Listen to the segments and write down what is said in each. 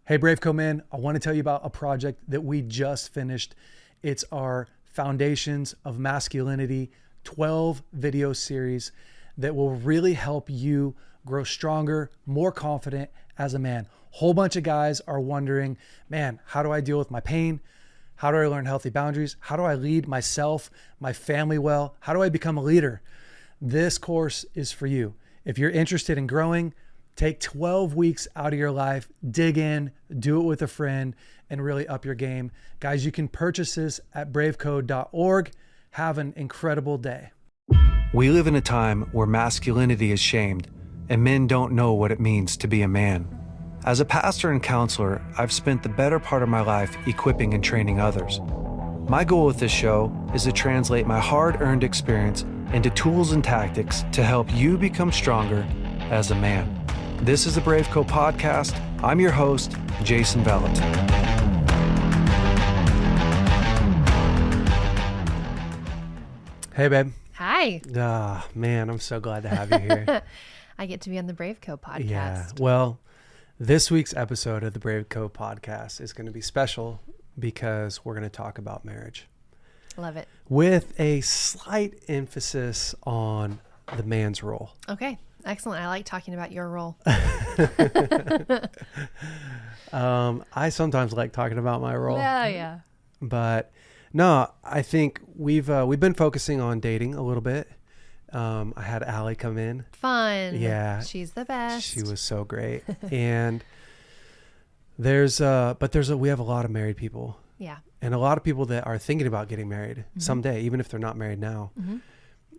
Hey, BraveCo man, I want to tell you about a project that we just finished. It's our Foundations of Masculinity 12 video series that will really help you grow stronger, more confident as a man. Whole bunch of guys are wondering, man, how do I deal with my pain? How do I learn healthy boundaries? How do I lead myself, my family well? How do I become a leader? This course is for you. If you're interested in growing, take 12 weeks out of your life, dig in, do it with a friend, and really up your game. Guys, you can purchase this at braveco.org. Have an incredible day. We live in a time where masculinity is shamed and men don't know what it means to be a man. As a pastor and counselor, I've spent the better part of my life equipping and training others. My goal with this show is to translate my hard-earned experience into tools and tactics to help you become stronger as a man. This is the BraveCo podcast. I'm your host, Jason Vallotton. Hey, babe. Hi. Man, I'm so glad to have you here. I get to be on the BraveCo podcast. Yeah. Well, this week's episode of the BraveCo podcast is going to be special because we're going to talk about marriage. Love it. With a slight emphasis on the man's role. Okay. Excellent. I like talking about your role. I sometimes like talking about my role. Yeah. But no, I think we've been focusing on dating a little bit. I had Allie come in. Fun. Yeah. She's the best. She was so great. And we have a lot of married people. Yeah. And a lot of people that are thinking about getting married someday, even if they're not married now. Mm-hmm.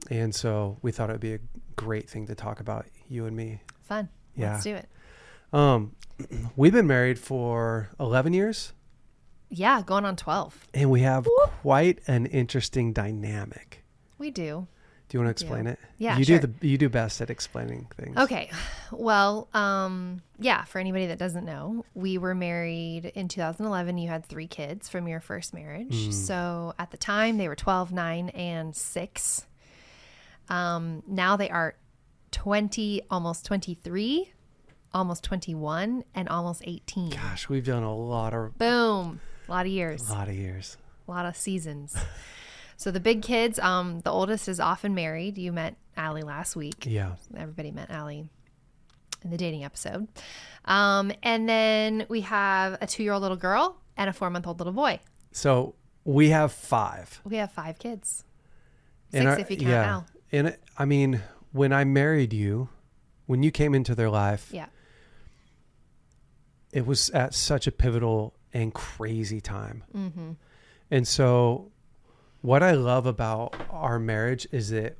And so we thought it would be a great thing to talk about, you and me. Fun. Yeah. Let's do it. We've been married for 11 years. Yeah, going on 12. And we have quite an interesting dynamic. We do. Do you want to explain it? Yeah, sure. You do best at explaining things. Okay. Well, yeah, for anybody that doesn't know, we were married in 2011. You had 3 kids from your first marriage. So at the time they were 12, 9, and 6. Now they are 20, almost 23, almost 21, and almost 18. Gosh, we've done a lot of... Boom. A lot of years. A lot of years. A lot of seasons. So the big kids, the oldest is often married. You met Allie last week. Yeah. Everybody met Allie in the dating episode. And then we have a 2-year-old little girl and a 4-month-old little boy. So we have 5. We have 5 kids. 6 if you count Al. And I mean, when I married you, when you came into their life, it was at such a pivotal and crazy time. Mm-hmm. And so what I love about our marriage is that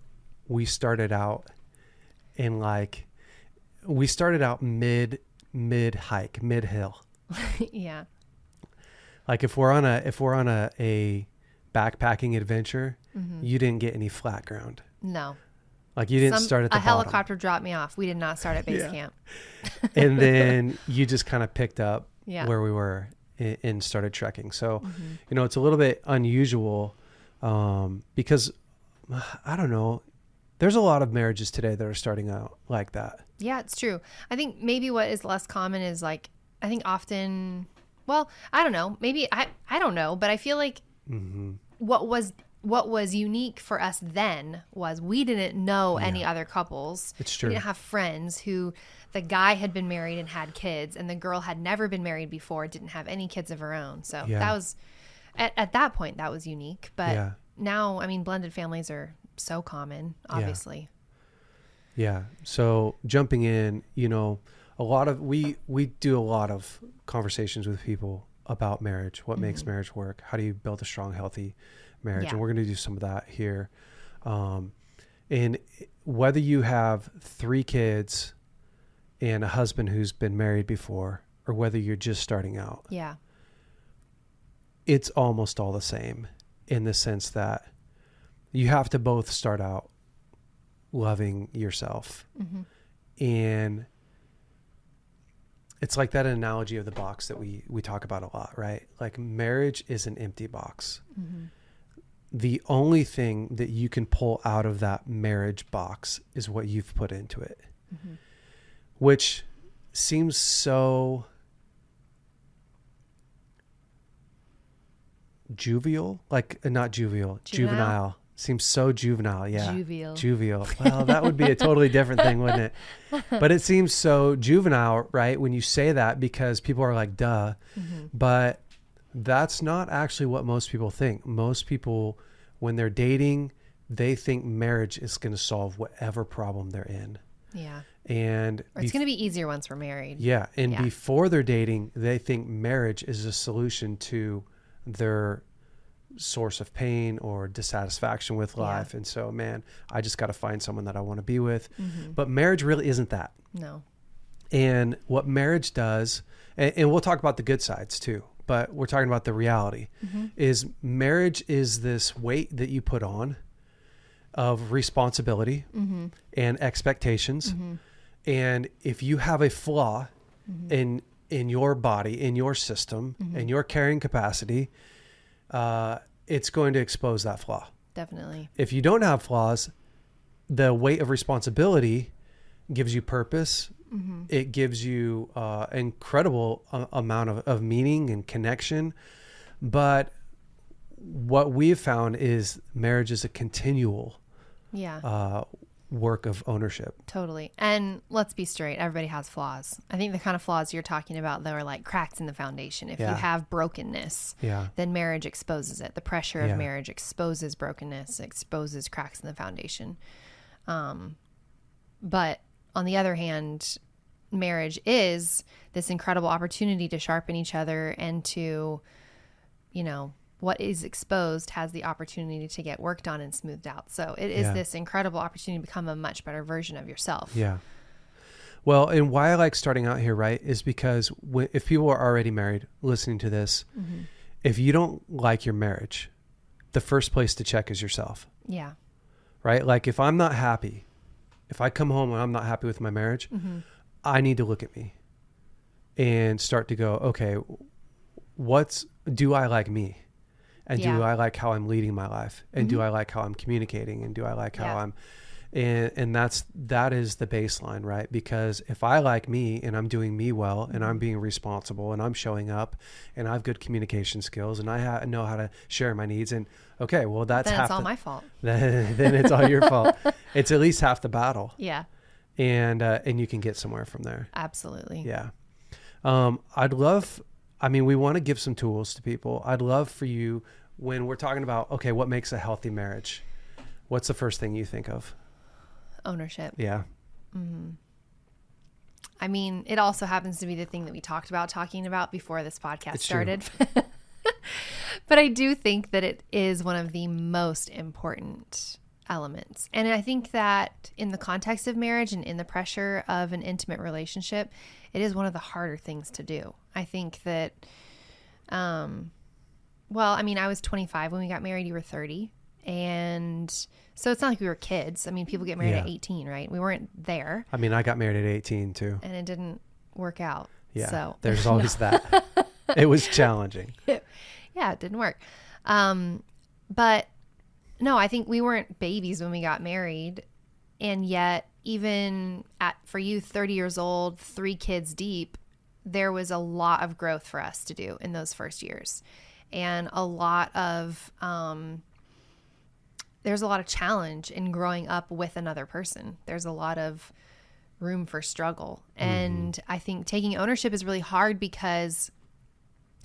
we started out mid-hike, mid-hill. Yeah. Like if we're on a backpacking adventure, you didn't get any flat ground. No. Like you didn't start at the bottom. A helicopter dropped me off. We did not start at base camp. And then you just kind of picked up where we were and started trekking. So, it's a little bit unusual because, I don't know, there's a lot of marriages today that are starting out like that. Yeah, it's true. I think maybe what is less common is I think often, well, I don't know, maybe, I don't know, but I feel like what was unique for us then was we didn't know any other couples. It's true. We didn't have friends who the guy had been married and had kids and the girl had never been married before, didn't have any kids of her own. So that was, at that point, that was unique. But now, I mean, blended families are so common, obviously. Yeah. So jumping in, a lot of, we do a lot of conversations with people about marriage, what makes marriage work, how do you build a strong, healthy marriage, and we're going to do some of that here. And whether you have 3 kids and a husband who's been married before, or whether you're just starting out, it's almost all the same in the sense that you have to both start out loving yourself. And it's like that analogy of the box that we talk about a lot, right? Like marriage is an empty box. The only thing that you can pull out of that marriage box is what you've put into it, which seems so juvenile, like not juvenile. Seems so juvenile. Yeah. Juvenile. Well, that would be a totally different thing, wouldn't it? But it seems so juvenile, right? When you say that, because people are like, duh. But that's not actually what most people think. Most people, when they're dating, they think marriage is going to solve whatever problem they're in. Yeah. And it's going to be easier once we're married. Yeah. And before they're dating, they think marriage is a solution to their source of pain or dissatisfaction with life. And so, man, I just got to find someone that I want to be with. But marriage really isn't that. No. And what marriage does, and we'll talk about the good sides too, but we're talking about the reality, is marriage is this weight that you put on of responsibility and expectations. And if you have a flaw in your body, in your system, in your carrying capacity, it's going to expose that flaw. Definitely. If you don't have flaws, the weight of responsibility gives you purpose. It gives you incredible amount of meaning and connection. But what we've found is marriage is a continual work of ownership. Totally. And let's be straight. Everybody has flaws. I think the kind of flaws you're talking about, though, are like cracks in the foundation. If you have brokenness, then marriage exposes it. The pressure of marriage exposes brokenness, exposes cracks in the foundation. But on the other hand, marriage is this incredible opportunity to sharpen each other and to, you know, what is exposed has the opportunity to get worked on and smoothed out. So it is this incredible opportunity to become a much better version of yourself. Yeah. Well, and why I like starting out here, right, is because if people are already married listening to this, if you don't like your marriage, the first place to check is yourself. Yeah. Right? Like if I'm not happy, if I come home and I'm not happy with my marriage, I need to look at me and start to go, okay, do I like me? And do I like how I'm leading my life? And do I like how I'm communicating? And do I like how I'm, and that is the baseline, right? Because if I like me and I'm doing me well and I'm being responsible and I'm showing up and I have good communication skills and I know how to share my needs, and okay, well that's then it's all my fault. Then it's all your fault. It's at least half the battle. Yeah. And you can get somewhere from there. Absolutely. Yeah. We want to give some tools to people. I'd love for you, when we're talking about, okay, what makes a healthy marriage? What's the first thing you think of? Ownership. Yeah. I mean, it also happens to be the thing that we talking about before this podcast started. But I do think that it is one of the most important elements. And I think that in the context of marriage and in the pressure of an intimate relationship, it is one of the harder things to do. I think that, I was 25 when we got married. You were 30. And so it's not like we were kids. I mean, people get married at 18, right? We weren't there. I mean, I got married at 18 too. And it didn't work out. Yeah. So there's always that. It was challenging. It didn't work. But no, I think we weren't babies when we got married. And yet, even for you, 30 years old, 3 kids deep, there was a lot of growth for us to do in those first years. And there's a lot of challenge in growing up with another person. There's a lot of room for struggle. And I think taking ownership is really hard because,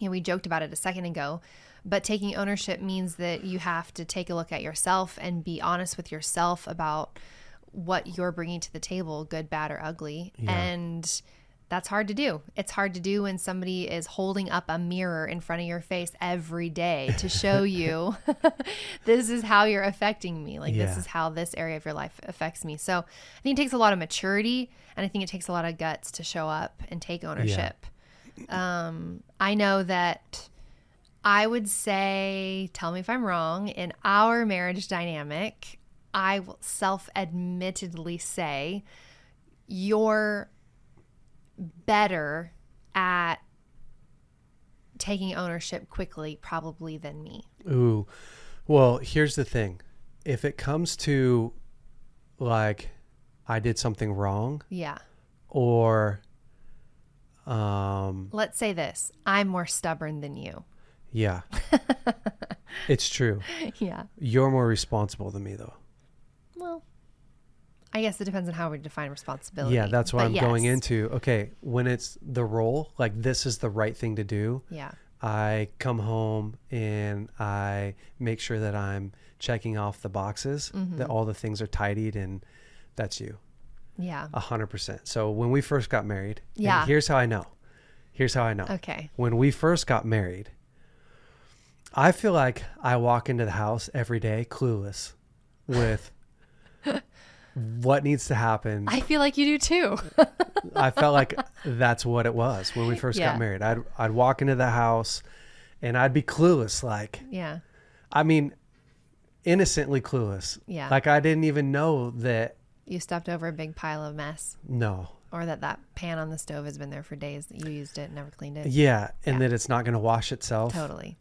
we joked about it a second ago, but taking ownership means that you have to take a look at yourself and be honest with yourself about what you're bringing to the table, good, bad, or ugly. Yeah. And that's hard to do. It's hard to do when somebody is holding up a mirror in front of your face every day to show you this is how you're affecting me. This is how this area of your life affects me. So I think it takes a lot of maturity, and I think it takes a lot of guts to show up and take ownership. I know that I would say, tell me if I'm wrong, in our marriage dynamic, I will self-admittedly say you're better at taking ownership quickly probably than me. Ooh. Well, here's the thing. If it comes to like I did something wrong. Yeah. Or let's say this. I'm more stubborn than you. Yeah. It's true. Yeah. You're more responsible than me, though. Well, I guess it depends on how we define responsibility. Yeah, that's what But I'm going into. Okay, when it's the role, like this is the right thing to do. Yeah. I come home and I make sure that I'm checking off the boxes, that all the things are tidied, and that's you. Yeah. 100%. So when we first got married, Yeah. and here's how I know. Okay. When we first got married, I feel like I walk into the house every day clueless with what needs to happen. I feel like you do too. I felt like that's what it was when we first got married. I'd walk into the house and I'd be clueless. Like, Yeah. I mean, innocently clueless. Yeah. Like I didn't even know that. You stepped over a big pile of mess, No. or that pan on the stove has been there for days, that you used it and never cleaned it. Yeah. And Yeah. that it's not going to wash itself. Totally.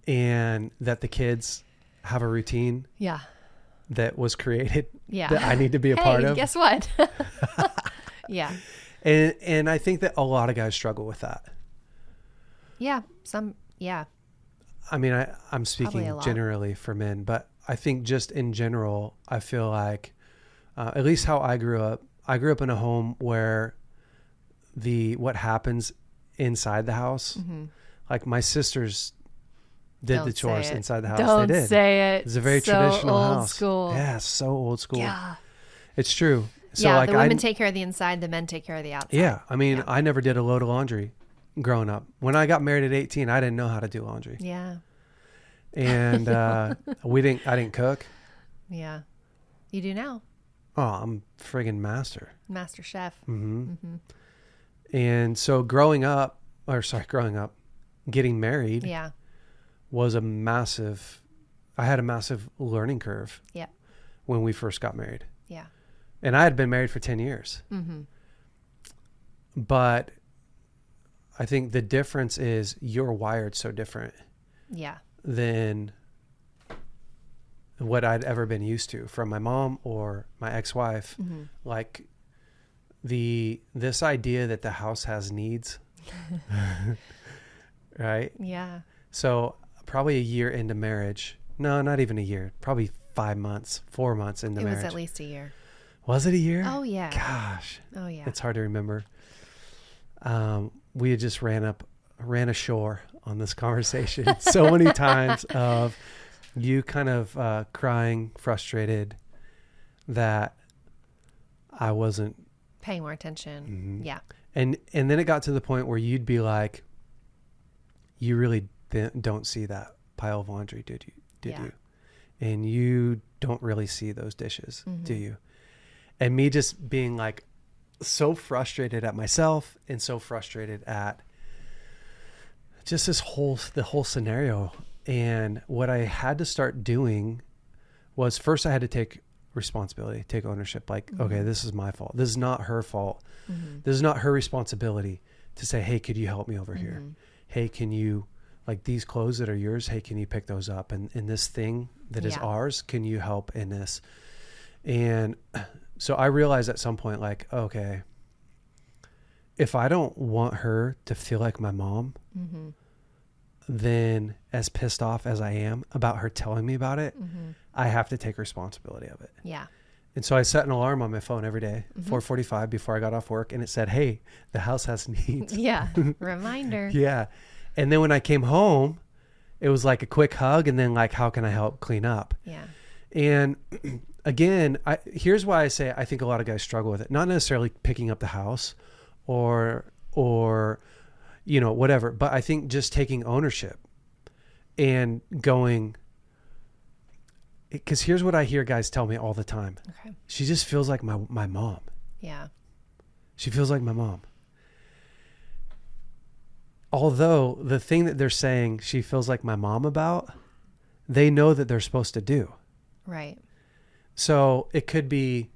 And that the kids have a routine Yeah. that was created Yeah. that I need to be a part of. Guess what? Yeah. And I think that a lot of guys struggle with that. Yeah. Yeah. I mean, I'm Probably speaking a lot. generally for men, but I think just in general, I feel like, at least how I grew up in a home where what happens inside the house, like my sisters did Don't the chores say it. inside the house. Don't They did. say it. It's a very So traditional old house. school. Yeah, so old school. Yeah. It's true. So Yeah. like The women take care of the inside, the men take care of the outside. yeah, I mean, Yeah. I never did a load of laundry growing up. When I got married at 18, I didn't know how to do laundry. Yeah. And I didn't cook. Yeah. You do now. Oh, I'm friggin' master. Master chef. And so growing up, getting married Yeah. was I had a massive learning curve Yeah. when we first got married. Yeah. And I had been married for 10 years. But I think the difference is you're wired so different Yeah. than what I'd ever been used to from my mom or my ex-wife. Like this idea that the house has needs, right? Yeah. So probably a year into marriage, no, not even a year, probably 4 months into It marriage. was at least a year. Was it a year? Oh, yeah. Gosh, Oh, yeah. it's hard to remember. We had just ran ashore on this conversation so many times of you kind of crying, frustrated that I wasn't Paying more attention. Yeah. and then it got to the point where you'd be like, you really don't see that pile of laundry, did Yeah. you? And you don't really see those dishes, do you? And me just being like so frustrated at myself and so frustrated at just the whole scenario. And what I had to start doing was first I had to take responsibility, take ownership. Like, okay, this is my fault. This is not her fault. This is not her responsibility to say, hey, could you help me over here? Hey, can you, like these clothes that are yours, hey, can you pick those up? And this thing that is ours, can you help in this? And so I realized at some point, like, okay, if I don't want her to feel like my mom, then as pissed off as I am about her telling me about it, I have to take responsibility of it. Yeah. And so I set an alarm on my phone every day, 4:45 before I got off work. And it said, hey, the house has needs. Yeah. Reminder. Yeah. And then when I came home, it was like a quick hug. And then like, how can I help clean up? Yeah. And again, here's why I say I think a lot of guys struggle with it. Not necessarily picking up the house or you know, whatever. But I think just taking ownership and going, because here's what I hear guys tell me all the time. Okay. She just feels like my mom. Yeah. She feels like my mom. Although the thing that they're saying she feels like my mom about, they know that they're supposed to do. Right. So it could be,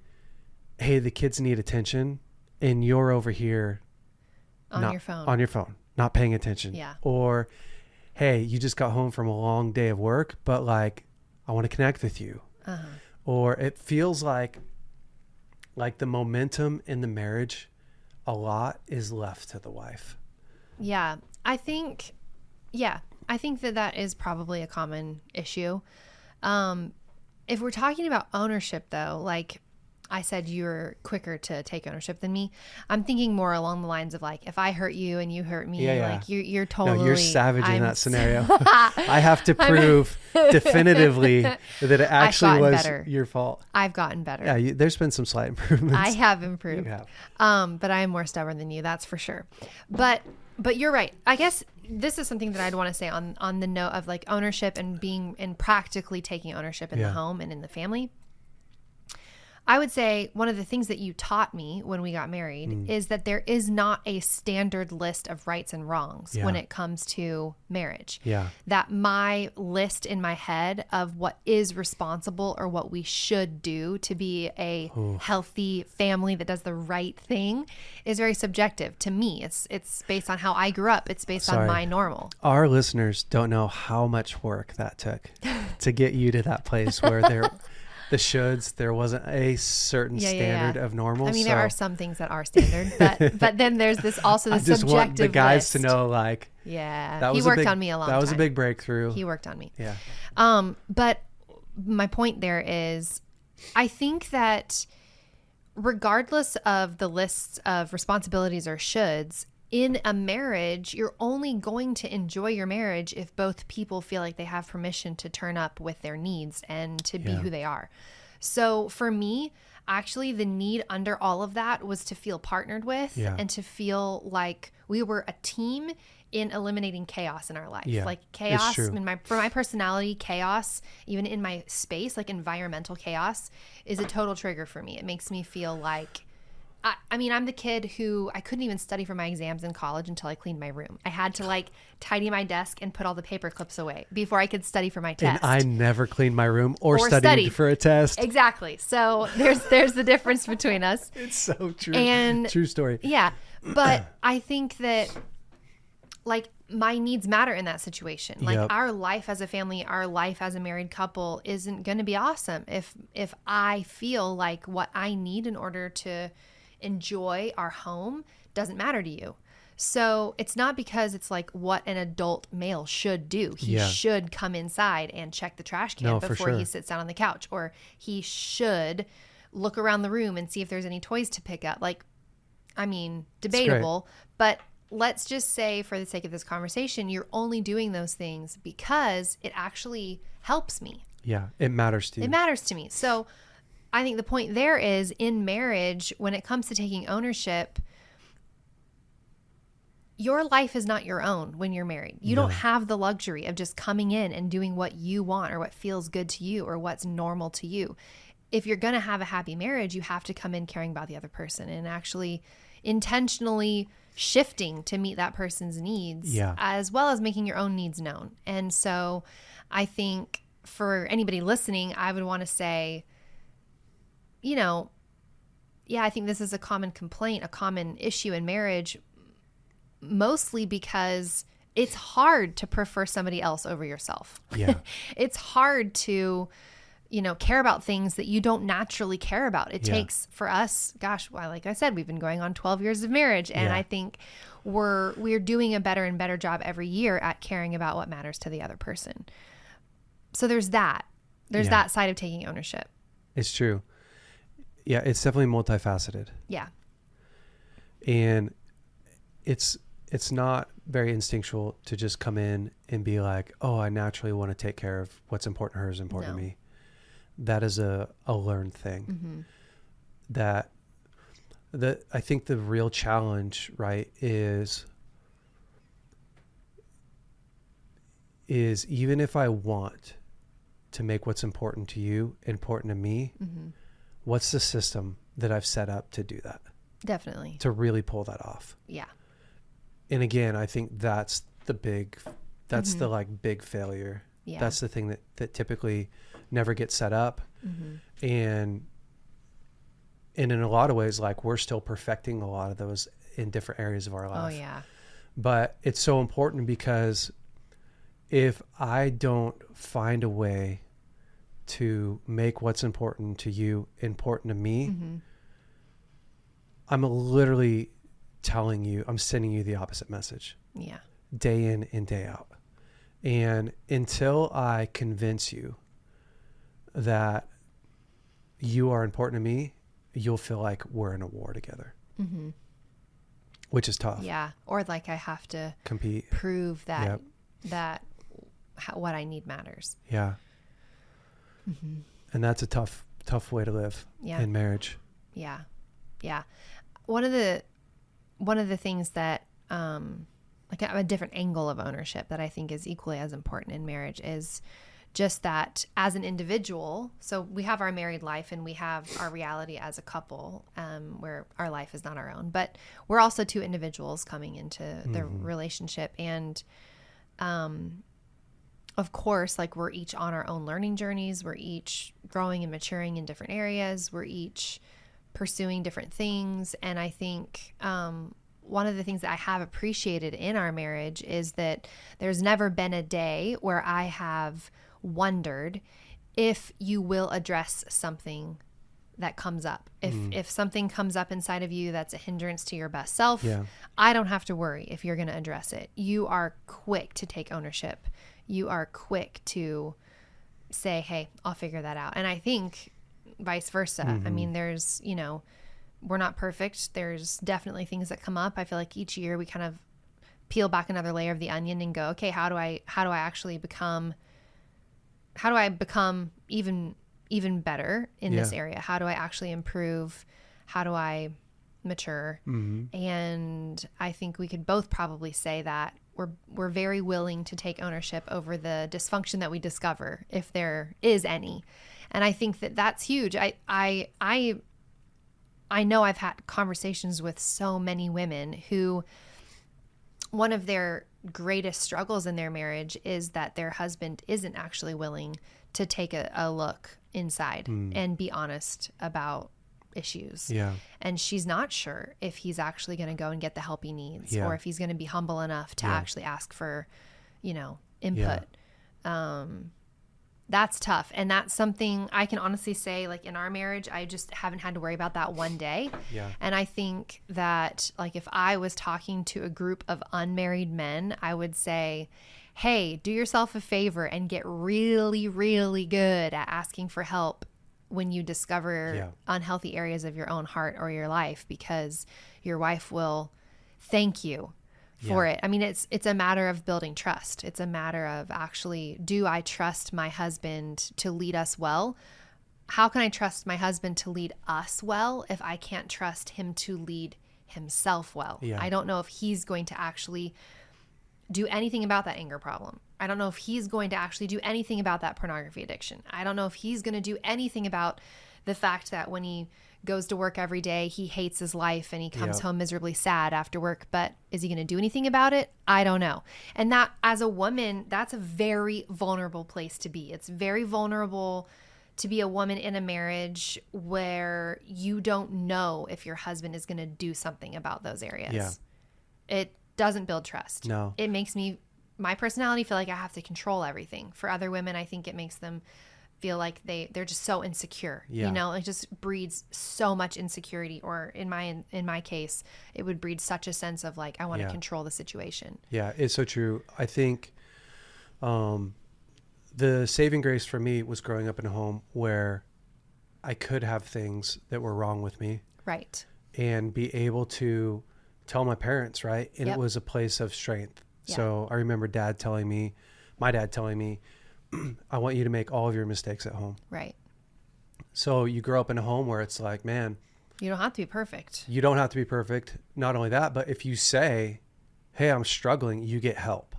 hey, the kids need attention and you're over here On your phone. Not paying attention. Yeah. Or, hey, you just got home from a long day of work, but like, I want to connect with you. Or it feels like the momentum in the marriage, a lot is left to the wife. Yeah. I think I think that is probably a common issue. If we're talking about ownership, though, like I said, you're quicker to take ownership than me. I'm thinking more along the lines of like, if I hurt you and you hurt me, like you're totally. No, you're savage in that scenario. I have to prove definitively that it actually was better. Your fault. I've gotten better. Yeah, there's been some slight improvements. I have improved. You have. But I am more stubborn than you, that's for sure. But you're right. I guess this is something that I'd want to say on the note of like ownership and being and practically taking ownership in the home and in the family. I would say one of the things that you taught me when we got married is that there is not a standard list of rights and wrongs when it comes to marriage. Yeah. That my list in my head of what is responsible or what we should do to be a healthy family that does the right thing is very subjective to me. It's based on how I grew up. It's based on my normal. Our listeners don't know how much work that took to get you to that place where the shoulds, there wasn't a certain standard of normal. I mean, there are some things that are standard, but then there's this also the subjective list. I just want the guys to know, like, he worked on me a long time. That was a big breakthrough. He worked on me. Yeah. But my point there is, I think that regardless of the lists of responsibilities or shoulds, in a marriage, you're only going to enjoy your marriage if both people feel like they have permission to turn up with their needs and to be who they are. So for me, actually, the need under all of that was to feel partnered with and to feel like we were a team in eliminating chaos in our life. Like chaos, for my personality, chaos, even in my space, like environmental chaos, is a total trigger for me. It makes me feel like, I mean, I'm the kid who I couldn't even study for my exams in college until I cleaned my room. I had to like tidy my desk and put all the paper clips away before I could study for my test. And I never cleaned my room or studied for a test. Exactly. So there's the difference between us. It's so true. And true story. Yeah. But I think that like my needs matter in that situation. Like our life as a family, our life as a married couple isn't going to be awesome if I feel like what I need in order to enjoy our home doesn't matter to you. So it's not because it's like what an adult male should do. He should come inside and check the trash can before he sits down on the couch, or he should look around the room and see if there's any toys to pick up. Like, I mean, debatable, but let's just say for the sake of this conversation, you're only doing those things because it actually helps me. Yeah, it matters to you. It matters to me. So I think the point there is in marriage, when it comes to taking ownership, your life is not your own when you're married. You don't have the luxury of just coming in and doing what you want or what feels good to you or what's normal to you. If you're going to have a happy marriage, you have to come in caring about the other person and actually intentionally shifting to meet that person's needs as well as making your own needs known. And so I think for anybody listening, I would want to say, you know, I think this is a common complaint, a common issue in marriage, mostly because it's hard to prefer somebody else over yourself. Yeah. It's hard to, care about things that you don't naturally care about. It takes for us, like I said, we've been going on 12 years of marriage, and I think we're doing a better and better job every year at caring about what matters to the other person. So there's that. There's that side of taking ownership. It's true. Yeah, it's definitely multifaceted. Yeah. And it's not very instinctual to just come in and be like, oh, I naturally want to take care of what's important to her is important to me. That is a learned thing. Mm-hmm. I think the real challenge, right, is even if I want to make what's important to you important to me, what's the system that I've set up to do that? Definitely. To really pull that off. Yeah. And again, I think that's the big failure. Yeah. That's the thing that typically never gets set up. Mm-hmm. And in a lot of ways, like we're still perfecting a lot of those in different areas of our life. Oh yeah. But it's so important because if I don't find a way to make what's important to you important to me, I'm literally telling you, I'm sending you the opposite message. Yeah. Day in and day out. And until I convince you that you are important to me, you'll feel like we're in a war together, which is tough. Yeah. Or like I have to Compete. prove that, what I need matters. Yeah. And that's a tough way to live in marriage. Yeah. Yeah. One of the things that, like a different angle of ownership that I think is equally as important in marriage is just that as an individual. So we have our married life and we have our reality as a couple, where our life is not our own, but we're also two individuals coming into the relationship. And, of course, like we're each on our own learning journeys. We're each growing and maturing in different areas. We're each pursuing different things. And I think, one of the things that I have appreciated in our marriage is that there's never been a day where I have wondered if you will address something that comes up. If something comes up inside of you that's a hindrance to your best self, I don't have to worry if you're going to address it. You are quick to take ownership. You are quick to say, hey, I'll figure that out. And I think vice versa. I mean, there's, we're not perfect. There's definitely things that come up. I feel like each year we kind of peel back another layer of the onion and go, okay, how do I become even better in this area? How do I actually improve? How do I mature? And I think we could both probably say that we're very willing to take ownership over the dysfunction that we discover, if there is any. And I think that that's huge. I know I've had conversations with so many women who one of their greatest struggles in their marriage is that their husband isn't actually willing to take a look inside and be honest about issues. Yeah. And she's not sure if he's actually going to go and get the help he needs or if he's going to be humble enough to actually ask for, input. That's tough. And that's something I can honestly say, like in our marriage, I just haven't had to worry about that one day. Yeah. And I think that like if I was talking to a group of unmarried men, I would say, hey, do yourself a favor and get really, really good at asking for help when you discover unhealthy areas of your own heart or your life, because your wife will thank you for it. I mean, it's a matter of building trust. It's a matter of actually, do I trust my husband to lead us well? How can I trust my husband to lead us well if I can't trust him to lead himself well? I don't know if he's going to actually do anything about that anger problem. I don't know if he's going to actually do anything about that pornography addiction. I don't know if he's going to do anything about the fact that when he goes to work every day, he hates his life and he comes home miserably sad after work. But is he going to do anything about it? I don't know. And that, as a woman, that's a very vulnerable place to be. It's very vulnerable to be a woman in a marriage where you don't know if your husband is going to do something about those areas. Yeah. It doesn't build trust. No. It makes my personality feel like I have to control everything. For other women, I think it makes them feel like they're just so insecure. It just breeds so much insecurity, or in my case, it would breed such a sense of like, I want to control the situation. Yeah, it's so true. I think the saving grace for me was growing up in a home where I could have things that were wrong with me. Right. And be able to tell my parents, right? And it was a place of strength. Yeah. So I remember my dad telling me, I want you to make all of your mistakes at home. Right. So you grow up in a home where it's like, man, you don't have to be perfect. You don't have to be perfect. Not only that, but if you say, hey, I'm struggling, you get help.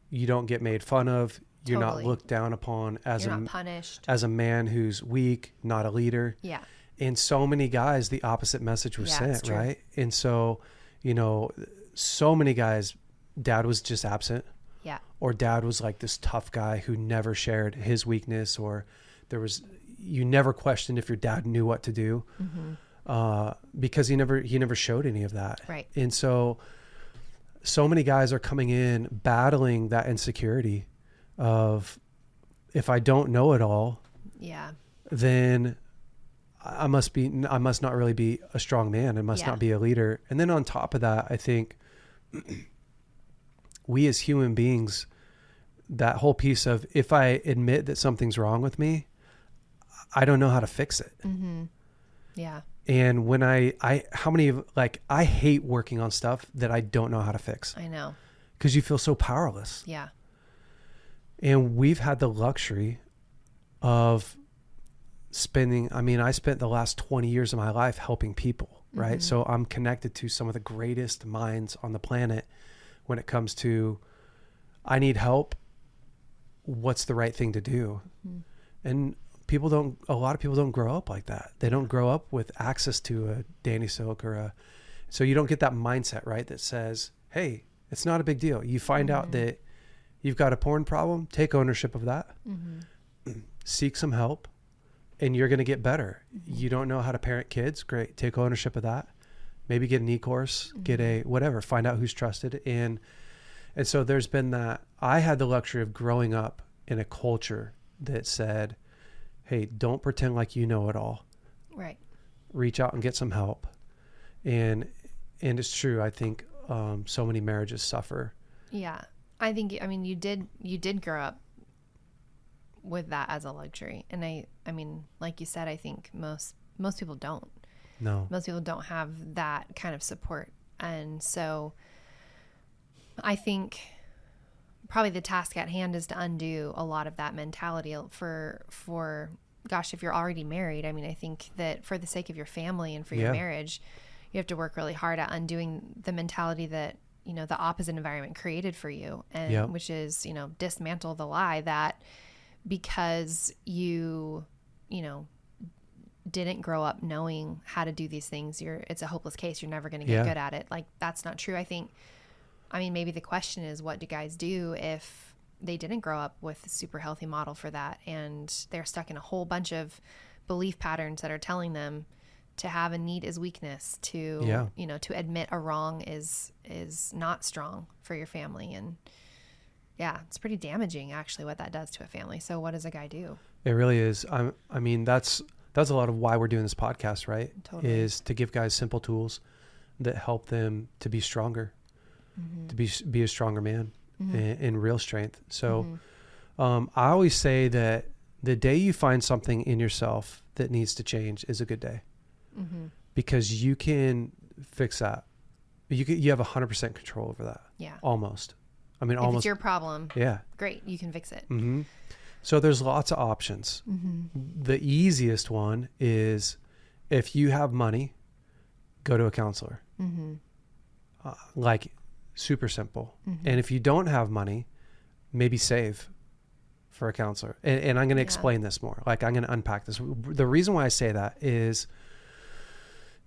You don't get made fun of. You're not looked down upon as not punished. As a man who's weak, not a leader. Yeah. And so many guys, the opposite message was sent, right? And so, so many guys, dad was just absent. Yeah. Or dad was like this tough guy who never shared his weakness, or you never questioned if your dad knew what to do, because he never showed any of that. Right. And so many guys are coming in battling that insecurity of, if I don't know it all, then I must not really be a strong man. I must not be a leader. And then on top of that, I think we as human beings that whole piece of, if I admit that something's wrong with me, I don't know how to fix it. Yeah. And when I hate working on stuff that I don't know how to fix. I know. Because you feel so powerless. Yeah. And we've had the luxury of I spent the last 20 years of my life helping people, right? So I'm connected to some of the greatest minds on the planet when it comes to, I need help. What's the right thing to do? And a lot of people don't grow up like that. They don't grow up with access to a Danny Silk so you don't get that mindset, right? That says, hey, it's not a big deal. You find out that you've got a porn problem, take ownership of that, seek some help, and you're going to get better. You don't know how to parent kids. Great. Take ownership of that. Maybe get an e-course, get a whatever, find out who's trusted. And so there's been that. I had the luxury of growing up in a culture that said, hey, don't pretend like you know it all. Right. Reach out and get some help. And it's true. I think so many marriages suffer. Yeah. I mean, you did grow up with that as a luxury. And I mean, like you said, I think most people don't. No. Most people don't have that kind of support. And so I think probably the task at hand is to undo a lot of that mentality for gosh, if you're already married. I mean, I think that for the sake of your family and for your marriage, you have to work really hard at undoing the mentality that, the opposite environment created for you, and which is, dismantle the lie that because you didn't grow up knowing how to do these things, it's a hopeless case. You're never going to get good at it. Like, that's not true. I mean, maybe the question is, what do guys do if they didn't grow up with a super healthy model for that, and they're stuck in a whole bunch of belief patterns that are telling them to have a need is weakness, to to admit a wrong is not strong for your family. And it's pretty damaging, actually, what that does to a family. So what does a guy do? It really is. I mean, that's a lot of why we're doing this podcast, right? Totally. Is to give guys simple tools that help them to be stronger, to be a stronger man in real strength. So I always say that the day you find something in yourself that needs to change is a good day, because you can fix that. You have 100% control over that. Yeah. Almost. I mean, if it's your problem, yeah, great, you can fix it. So there's lots of options. The easiest one is, if you have money, go to a counselor. Like, super simple. And if you don't have money, maybe save for a counselor. And I'm going to explain this more. Like, I'm going to unpack this. The reason why I say that is,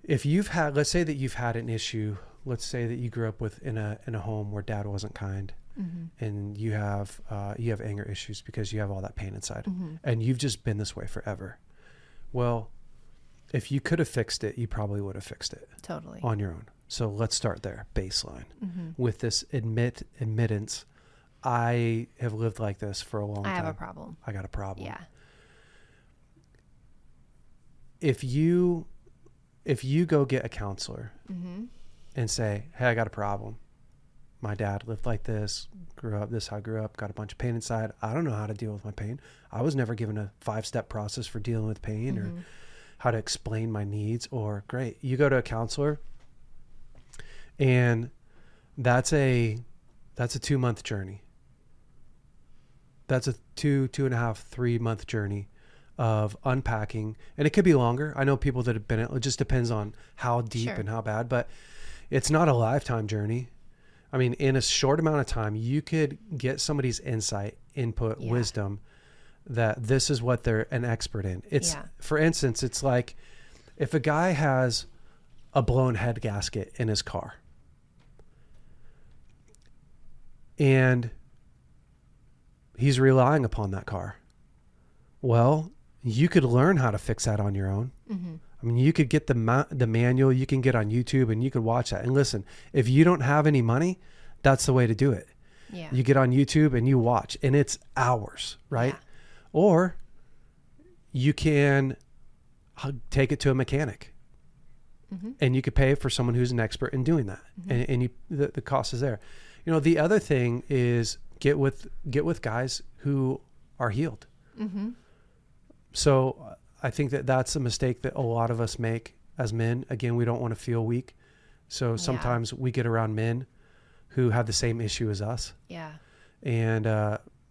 if let's say that you've had an issue. Let's say that you grew up in a home where dad wasn't kind, and you have anger issues because you have all that pain inside, and you've just been this way forever. Well, if you could have fixed it, you probably would have fixed it totally on your own. So let's start there, baseline, with this admittance. I have lived like this for a long time. I have a problem. I got a problem. Yeah. If you go get a counselor and say, hey, I got a problem. My dad lived like this, this is how I grew up, got a bunch of pain inside. I don't know how to deal with my pain. I was never given a 5-step process for dealing with pain or how to explain my needs. Or great, you go to a counselor, and that's a 2-month journey. That's a 2.5, 3-month journey of unpacking. And it could be longer. I know people that have been, it just depends on how deep and how bad, but it's not a lifetime journey. I mean, in a short amount of time, you could get somebody's insight, input, wisdom, that this is what they're an expert in. It's, for instance, it's like if a guy has a blown head gasket in his car, and he's relying upon that car. Well, you could learn how to fix that on your own. I mean, you could get the manual, you can get on YouTube, and you could watch that. And listen, if you don't have any money, that's the way to do it. Yeah. You get on YouTube and you watch, and it's hours, right? Yeah. Or you can take it to a mechanic, and you could pay for someone who's an expert in doing that. And the cost is there. You know, the other thing is get with guys who are healed. Mm-hmm. So I think that that's a mistake that a lot of us make as men. Again, we don't want to feel weak. So sometimes we get around men who have the same issue as us. Yeah. And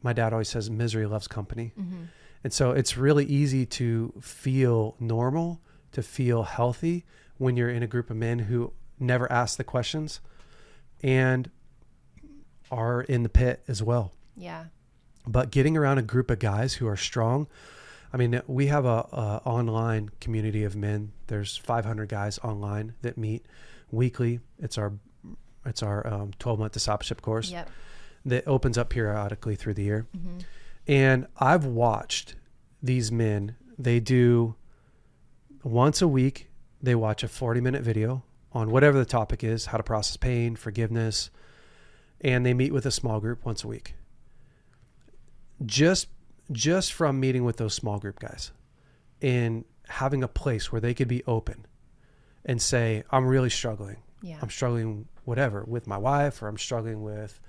my dad always says misery loves company. Mm-hmm. And so it's really easy to feel normal, to feel healthy when you're in a group of men who never ask the questions and are in the pit as well. Yeah. But getting around a group of guys who are strong. I mean, we have a online community of men. There's 500 guys online that meet weekly. It's our 12-month discipleship course that opens up periodically through the year. Mm-hmm. And I've watched these men. They do once a week. They watch a 40-minute video on whatever the topic is, how to process pain, forgiveness, and they meet with a small group once a week. Just from meeting with those small group guys and having a place where they could be open and say, I'm really struggling. Yeah. I'm struggling whatever with my wife, or I'm struggling with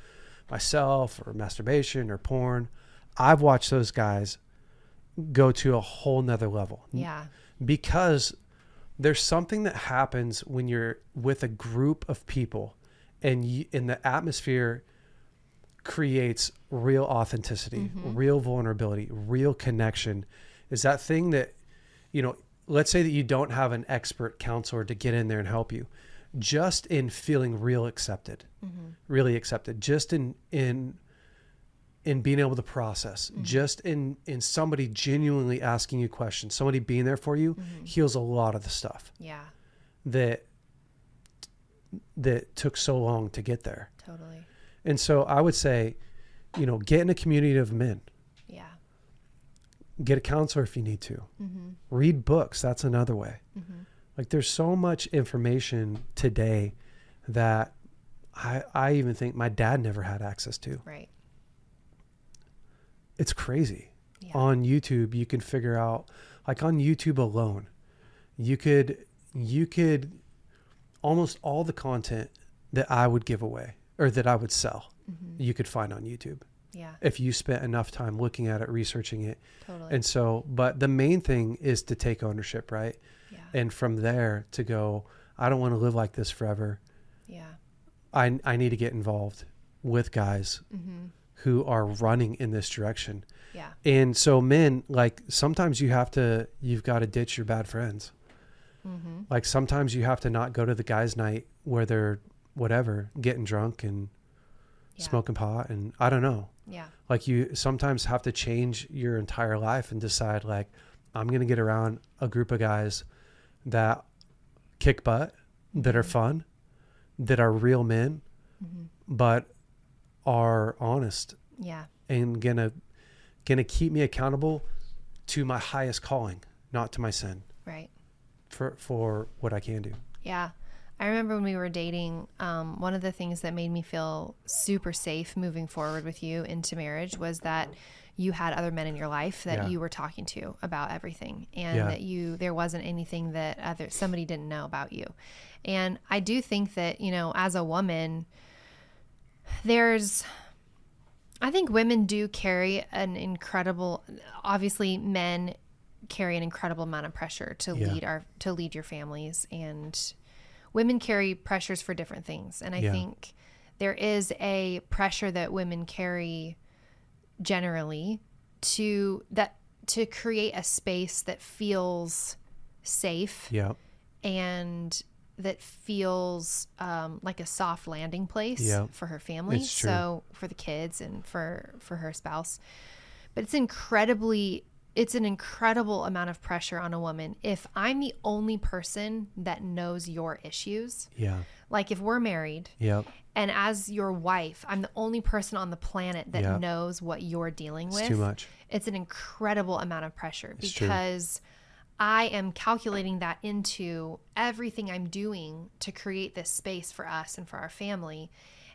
myself, or masturbation, or porn. I've watched those guys go to a whole nother level. Yeah. Because there's something that happens when you're with a group of people and in the atmosphere creates real authenticity, real vulnerability, real connection. Is that thing that, let's say that you don't have an expert counselor to get in there and help you. Just in feeling really accepted, just in being able to process, just in somebody genuinely asking you questions, somebody being there for you heals a lot of the stuff. Yeah. That took so long to get there. Totally. And so I would say, get in a community of men. Yeah. Get a counselor if you need to. Read books. That's another way. Like there's so much information today that I even think my dad never had access to. Right. It's crazy. Yeah. On YouTube, you can figure out, like on YouTube alone, you could almost all the content that I would give away or that I would sell, you could find on YouTube. Yeah. If you spent enough time looking at it, researching it. Totally. And so, but the main thing is to take ownership, right? Yeah. And from there to go, I don't want to live like this forever. Yeah. I need to get involved with guys who are running in this direction. Yeah. And so men, like sometimes you've got to ditch your bad friends. Like sometimes you have to not go to the guys' night where they're whatever, getting drunk and smoking pot. And I don't know. Yeah. Like you sometimes have to change your entire life and decide like, I'm going to get around a group of guys that kick butt, that are fun, that are real men, but are honest. Yeah. And gonna keep me accountable to my highest calling, not to my sin. Right. For what I can do. Yeah. I remember when we were dating, one of the things that made me feel super safe moving forward with you into marriage was that you had other men in your life that you were talking to about everything, and that there wasn't anything that somebody didn't know about you. And I do think that, as a woman, I think women do carry obviously men carry an incredible amount of pressure to lead your families, and women carry pressures for different things. And I think there is a pressure that women carry generally to create a space that feels safe and that feels like a soft landing place for her family. So for the kids and for her spouse. But it's an incredible amount of pressure on a woman if I'm the only person that knows your issues. Yeah. Like if we're married and as your wife, I'm the only person on the planet that knows what you're dealing with. It's too much. It's an incredible amount of pressure because I am calculating that into everything I'm doing to create this space for us and for our family.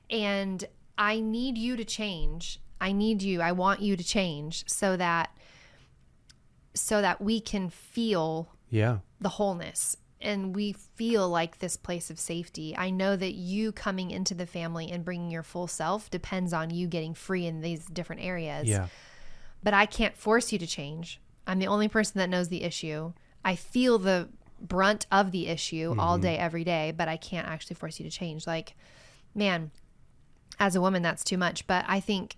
And I need you to change. I want you to change so that we can feel the wholeness and we feel like this place of safety. I know that you coming into the family and bringing your full self depends on you getting free in these different areas. Yeah. But I can't force you to change. I'm the only person that knows the issue. I feel the brunt of the issue all day, every day, but I can't actually force you to change. Like, man, as a woman, that's too much. But I think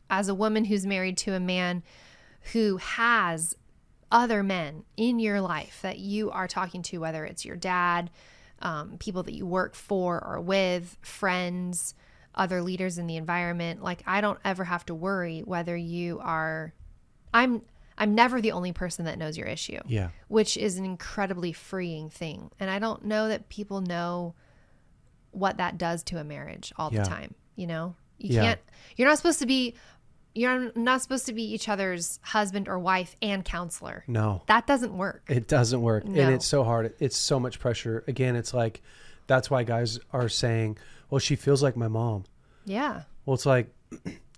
as a woman who's married to a man who has other men in your life that you are talking to, whether it's your dad, people that you work for or with, friends, other leaders in the environment, like I don't ever have to worry whether you are, I'm never the only person that knows your issue, which is an incredibly freeing thing. And I don't know that people know what that does to a marriage all the time. You know, you can't, you're not supposed to be each other's husband or wife and counselor. No, that doesn't work. It doesn't work. No. And it's so hard. It's so much pressure. Again, it's like, that's why guys are saying, well, she feels like my mom. Yeah. Well, it's like,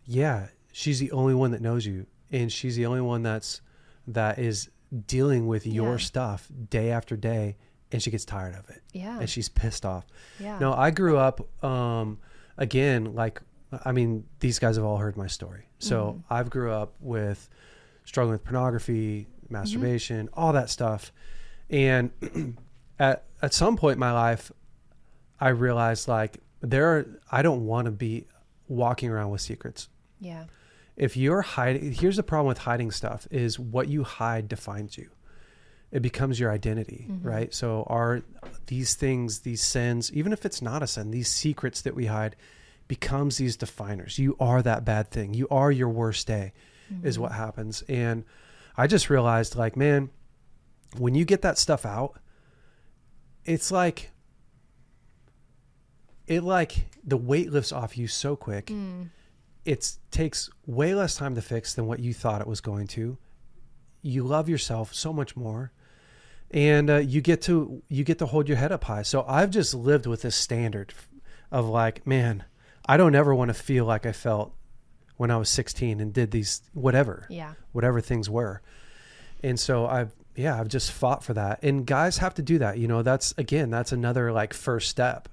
yeah, she's the only one that knows you. And she's the only one that is dealing with your stuff day after day. And she gets tired of it. Yeah. And she's pissed off. Yeah. No, I grew up, again, like, I mean, these guys have all heard my story. So I've grew up with struggling with pornography, masturbation, all that stuff. And at some point in my life, I realized like I don't want to be walking around with secrets. Yeah. If you're hiding, here's the problem with hiding stuff is what you hide defines you. It becomes your identity, right? So are these things, these sins, even if it's not a sin, these secrets that we hide becomes these definers. You are that bad thing. You are your worst day is what happens. And I just realized like, man, when you get that stuff out, it's like, the weight lifts off you so quick. It takes way less time to fix than what you thought it was going to. You love yourself so much more. And you get to hold your head up high. So I've just lived with this standard of like, man, I don't ever want to feel like I felt when I was 16 and did these, whatever things were. And so I've just fought for that. And guys have to do that. You know, that's another like first step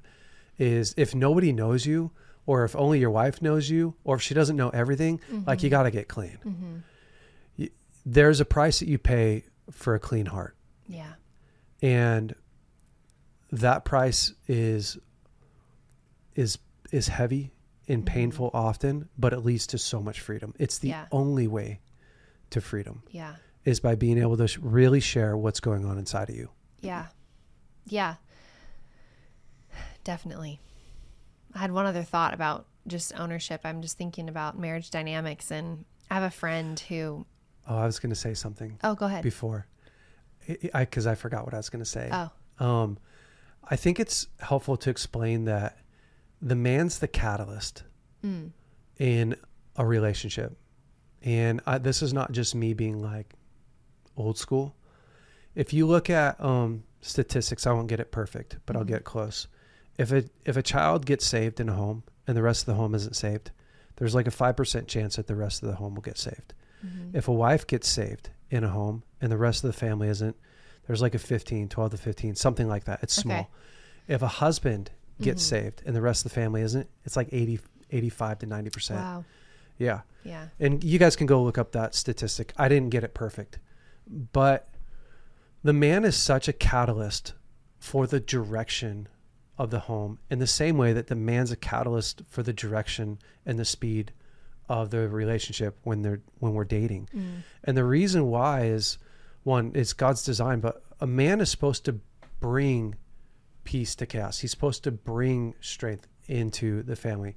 is if nobody knows you or if only your wife knows you or if she doesn't know everything, like you got to get clean. There's a price that you pay for a clean heart. Yeah. And that price is heavy and painful often, but it leads to so much freedom. It's the only way to freedom. Yeah. Is by being able to really share what's going on inside of you. Yeah. Yeah. Definitely. I had one other thought about just ownership. I'm just thinking about marriage dynamics, and I have a friend who... Oh, I was going to say something. Oh, go ahead. Before. Because I forgot what I was going to say. Oh. I think it's helpful to explain that the man's the catalyst in a relationship. And this is not just me being like old school. If you look at statistics, I won't get it perfect, but I'll get close. If a child gets saved in a home and the rest of the home isn't saved, there's like a 5% chance that the rest of the home will get saved. If a wife gets saved in a home and the rest of the family isn't, there's like a 12 to 15, something like that. It's small. Okay. If a husband gets saved and the rest of the family isn't, it's like 85 to 90%. Wow. Yeah. Yeah. And you guys can go look up that statistic. I didn't get it perfect, but the man is such a catalyst for the direction of the home in the same way that the man's a catalyst for the direction and the speed of the relationship when we're dating. And the reason why is, one, it's God's design, but a man is supposed to bring peace to chaos. He's supposed to bring strength into the family.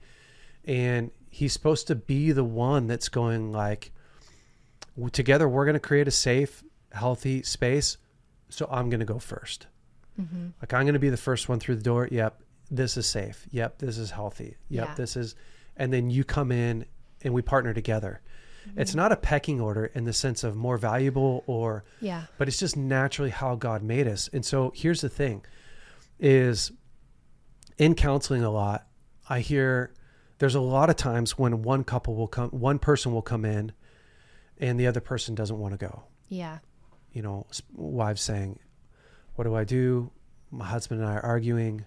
And he's supposed to be the one that's going like, together we're going to create a safe, healthy space. So I'm going to go first. Like I'm going to be the first one through the door. Yep. This is safe. Yep. This is healthy. Yep. This is, and then you come in and we partner together. It's not a pecking order in the sense of more valuable but it's just naturally how God made us. And so here's the thing is in counseling a lot, I hear there's a lot of times when one person will come in and the other person doesn't want to go. Yeah. You know, wives saying, what do I do? My husband and I are arguing.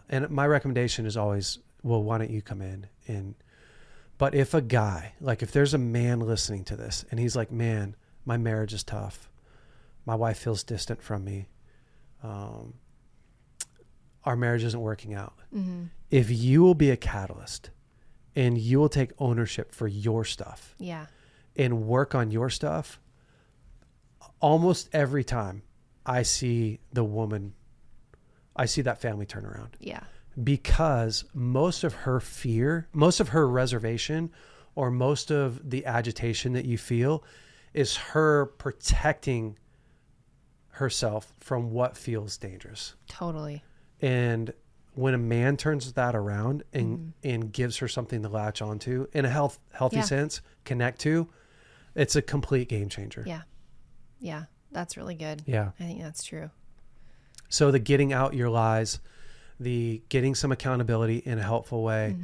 And my recommendation is always, well, why don't you come in? But if a guy, like if there's a man listening to this and he's like, man, my marriage is tough. My wife feels distant from me. Our marriage isn't working out. Mm-hmm. If you will be a catalyst and you will take ownership for your stuff and work on your stuff, almost every time I see that family turn around. Yeah. Because most of her fear, most of her reservation, or most of the agitation that you feel is her protecting herself from what feels dangerous. Totally. And when a man turns that around and gives her something to latch onto in a healthy sense, connect to, it's a complete game changer. Yeah. Yeah. That's really good. Yeah. I think that's true. So the getting out your lies, the getting some accountability in a helpful way,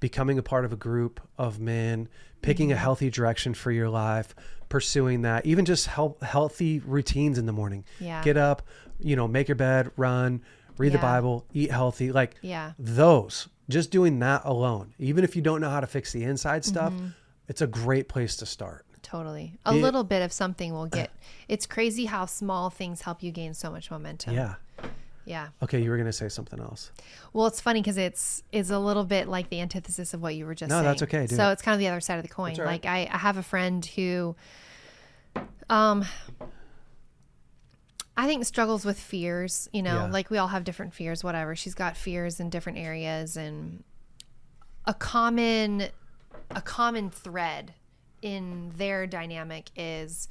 becoming a part of a group of men, picking a healthy direction for your life, pursuing that, even just healthy routines in the morning. Yeah. Get up, make your bed, run, read the Bible, eat healthy, those, just doing that alone. Even if you don't know how to fix the inside stuff, it's a great place to start. Totally. A little bit of something will get, it's crazy how small things help you gain so much momentum. Yeah. Yeah. Okay. You were going to say something else. Well, it's funny because it's a little bit like the antithesis of what you were just saying. No, that's okay. So it's kind of the other side of the coin. That's all right. Like I have a friend who, I think struggles with fears, like we all have different fears, whatever. She's got fears in different areas, and a common thread in their dynamic is,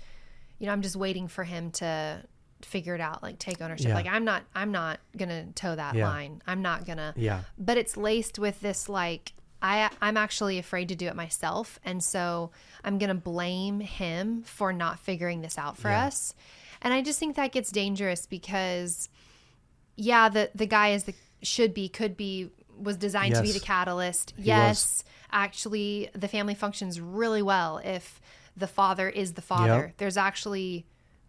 I'm just waiting for him to figure it out, like take ownership. Yeah. Like I'm not gonna toe that line. I'm not gonna. Yeah. But it's laced with this like I'm actually afraid to do it myself, and so I'm gonna blame him for not figuring this out for us. And I just think that gets dangerous because, the guy was designed to be the catalyst. Yes, actually, the family functions really well if the father is the father. Yep. There's actually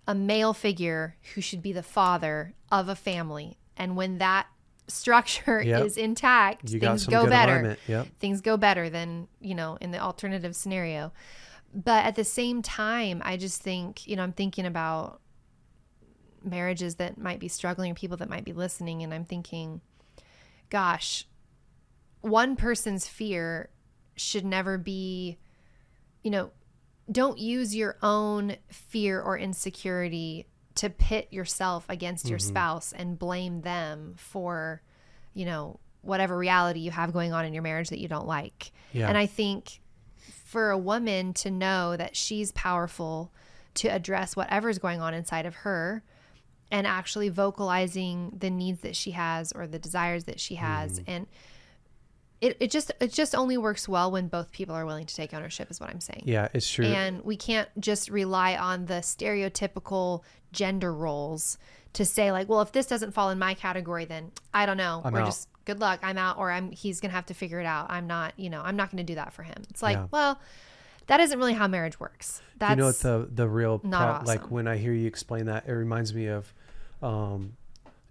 a male figure who should be the father of a family. And when that structure is intact, things go better. Things go better than, in the alternative scenario. But at the same time, I just think, I'm thinking about marriages that might be struggling or people that might be listening. And I'm thinking, gosh, one person's fear should never be, don't use your own fear or insecurity to pit yourself against your spouse and blame them for, whatever reality you have going on in your marriage that you don't like. Yeah. And I think for a woman to know that she's powerful to address whatever's going on inside of her and actually vocalizing the needs that she has or the desires that she has. And it just only works well when both people are willing to take ownership is what I'm saying. Yeah, it's true. And we can't just rely on the stereotypical gender roles to say like, well, if this doesn't fall in my category, then I don't know. We're just good luck. I'm out, or he's going to have to figure it out. I'm not going to do that for him. It's like, well, that isn't really how marriage works. That's what the real awesome. Like when I hear you explain that, it reminds me of John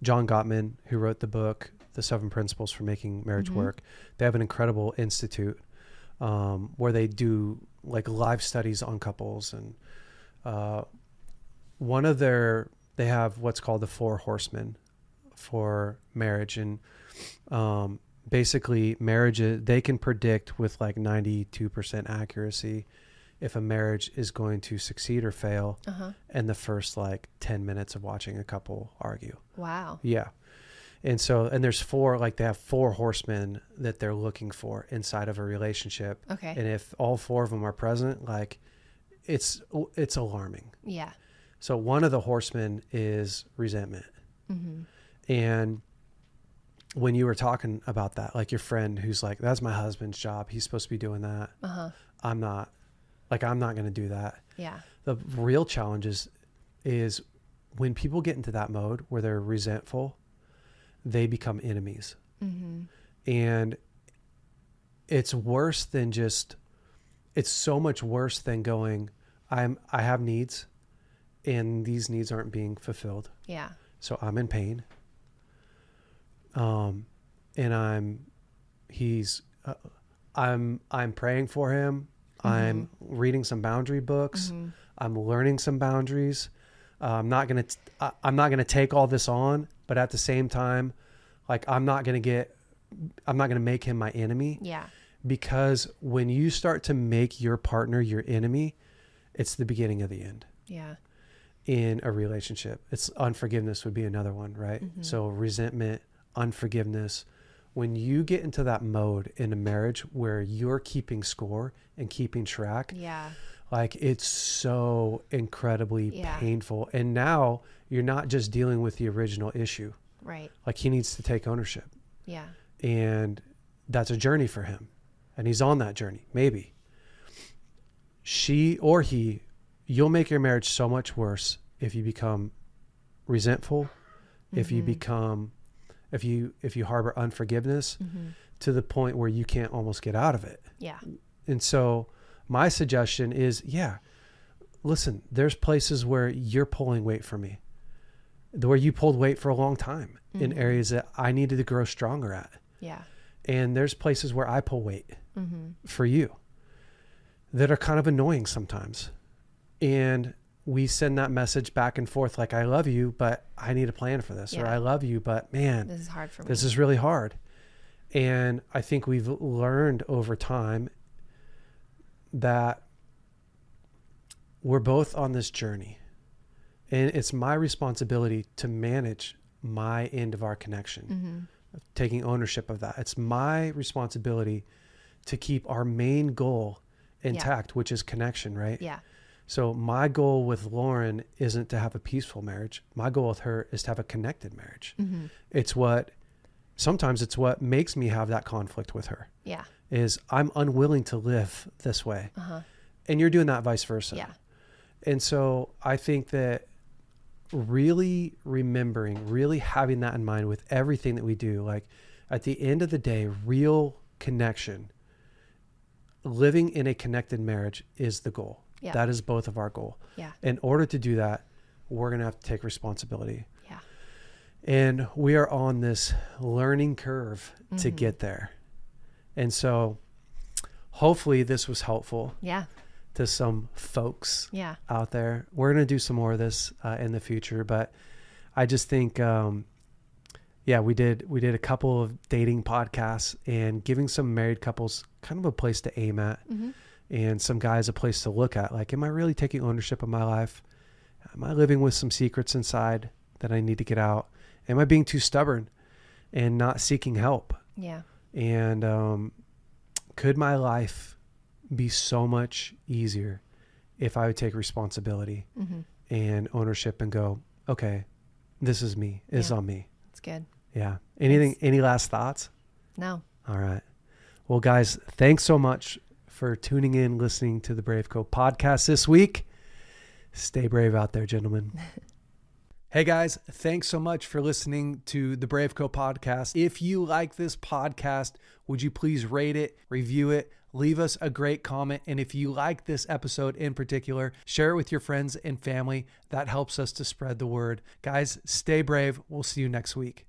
Gottman, who wrote the book The 7 Principles for Making Marriage Work. They have an incredible institute where they do like live studies on couples, and they have what's called the 4 horsemen for marriage, and basically marriages, they can predict with like 92% accuracy if a marriage is going to succeed or fail in the first like 10 minutes of watching a couple argue. Wow. Yeah. And so, and there's 4, like they have 4 horsemen that they're looking for inside of a relationship. Okay. And if all 4 of them are present, like it's alarming. Yeah. So one of the horsemen is resentment. And when you were talking about that, like your friend who's like, that's my husband's job, he's supposed to be doing that. I'm not going to do that. Yeah. The real challenge is when people get into that mode where they're resentful, they become enemies. And it's worse than it's so much worse than going, I have needs and these needs aren't being fulfilled. Yeah. So I'm in pain. And I'm praying for him. I'm reading some boundary books. I'm learning some boundaries. I'm not going to take all this on, but at the same time, like I'm not going to make him my enemy. Yeah. Because when you start to make your partner your enemy, it's the beginning of the end. Yeah. In a relationship, it's unforgiveness would be another one, right? So resentment, unforgiveness. When you get into that mode in a marriage where you're keeping score and keeping track, like it's so incredibly painful. And now you're not just dealing with the original issue. Right. Like he needs to take ownership. Yeah. And that's a journey for him. And he's on that journey. Maybe she or he, you'll make your marriage so much worse if you become resentful, if you harbor unforgiveness to the point where you can't almost get out of it. Yeah. And so my suggestion is, listen, there's places where you're pulling weight for me, where you pulled weight for a long time in areas that I needed to grow stronger at. Yeah. And there's places where I pull weight for you that are kind of annoying sometimes. And we send that message back and forth like, I love you, but I need a plan for this. Or I love you, but man, this is hard for me. This is really hard. And I think we've learned over time that we're both on this journey. And it's my responsibility to manage my end of our connection, taking ownership of that. It's my responsibility to keep our main goal intact, which is connection, right? Yeah. So my goal with Lauren isn't to have a peaceful marriage. My goal with her is to have a connected marriage. Sometimes it's what makes me have that conflict with her. Yeah. Is I'm unwilling to live this way. And you're doing that vice versa. Yeah. And so I think that really remembering, really having that in mind with everything that we do, like at the end of the day, real connection, living in a connected marriage is the goal. Yeah. That is both of our goal. Yeah. In order to do that, we're going to have to take responsibility. Yeah. And we are on this learning curve to get there. And so hopefully this was helpful. Yeah. To some folks out there. We're going to do some more of this in the future, but I just think, we did a couple of dating podcasts and giving some married couples kind of a place to aim at and some guys a place to look at. Like, am I really taking ownership of my life? Am I living with some secrets inside that I need to get out? Am I being too stubborn and not seeking help? Yeah. And could my life be so much easier if I would take responsibility and ownership and go, okay, this is me. It's on me. That's good. Yeah. Any last thoughts? No. All right. Well, guys, thanks so much for tuning in, listening to the BraveCo podcast this week. Stay brave out there, gentlemen. Hey guys, thanks so much for listening to the BraveCo podcast. If you like this podcast, would you please rate it, review it, leave us a great comment. And if you like this episode in particular, share it with your friends and family. That helps us to spread the word. Guys, stay brave. We'll see you next week.